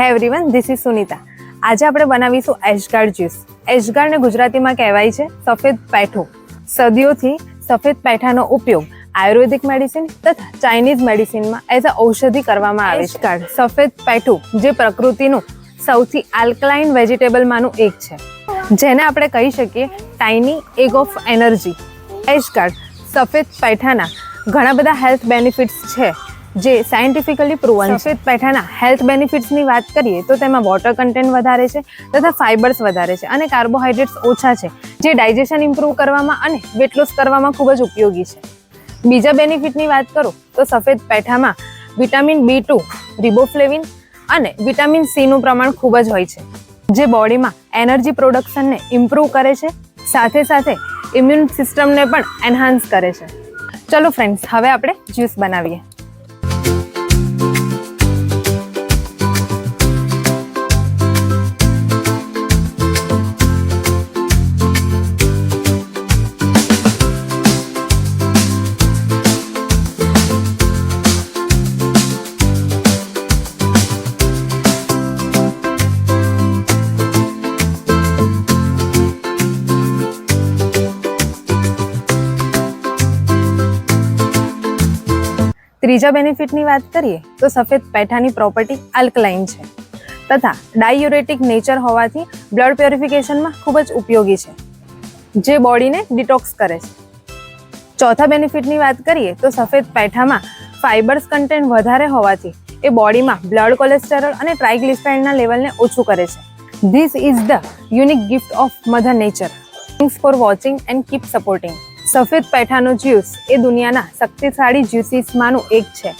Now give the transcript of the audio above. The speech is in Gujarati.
હે એવરીવન, ધીસ ઇઝ સુનિતા. આજે આપણે બનાવીશું એશગાર્ડ જ્યુસ. એશગાર્ડને ગુજરાતીમાં કહેવાય છે સફેદ પૈઠું. સદીઓથી સફેદ પૈઠાનો ઉપયોગ આયુર્વેદિક મેડિસિન તથા ચાઇનીઝ મેડિસિનમાં એઝ અ ઔષધિ કરવામાં આવે છે. એશગાર્ડ સફેદ પૈઠું જે પ્રકૃતિનું સૌથી આલ્કલાઇન વેજીટેબલમાંનું એક છે, જેને આપણે કહી શકીએ ટાઇની એગ ઓફ એનર્જી. એશગાર્ડ સફેદ પૈઠાના ઘણા બધા હેલ્થ બેનિફિટ્સ છે જે સાયન્ટિફિકલી પ્રૂવન. સફેદ પૈઠાના હેલ્થ બેનિફિટ્સની વાત કરીએ તો તેમાં વોટર કન્ટેન્ટ વધારે છે તથા ફાઇબર્સ વધારે છે અને કાર્બોહાઈડ્રેટ્સ ઓછા છે, જે ડાયજેશન ઇમ્પ્રૂવ કરવામાં અને વેટ લોસ કરવામાં ખૂબ જ ઉપયોગી છે. બીજા બેનિફિટની વાત કરું તો સફેદ પૈઠામાં વિટામિન B2, રિબોફ્લેવિન અને વિટામિન Cનું પ્રમાણ ખૂબ જ હોય છે, જે બોડીમાં એનર્જી પ્રોડક્શનને ઇમ્પ્રૂવ કરે છે, સાથે સાથે ઇમ્યુન સિસ્ટમને પણ એન્હાન્સ કરે છે. ચલો ફ્રેન્ડ્સ, હવે આપણે જ્યુસ બનાવીએ. ત્રીજા બેનિફિટની વાત કરીએ તો સફેદ પૈઠાની પ્રોપર્ટી આલ્કલાઇન છે તથા ડાયુરેટિક નેચર હોવાથી બ્લડ પ્યોરિફિકેશનમાં ખૂબ જ ઉપયોગી છે, જે બોડીને ડિટોક્સ કરે છે. ચોથા બેનિફિટની વાત કરીએ તો સફેદ પૈઠામાં ફાઇબર્સ કન્ટેન્ટ વધારે હોવાથી એ બોડીમાં બ્લડ કોલેસ્ટેરોલ અને ટ્રાઇગ્લિસરાઇડના લેવલને ઓછું કરે છે. This is the unique gift of mother nature. Thanks for watching and keep supporting. સફેદ પૈઠાનો જ્યુસ એ દુનિયાના શક્તિશાળી જ્યુસીસમાંનું એક છે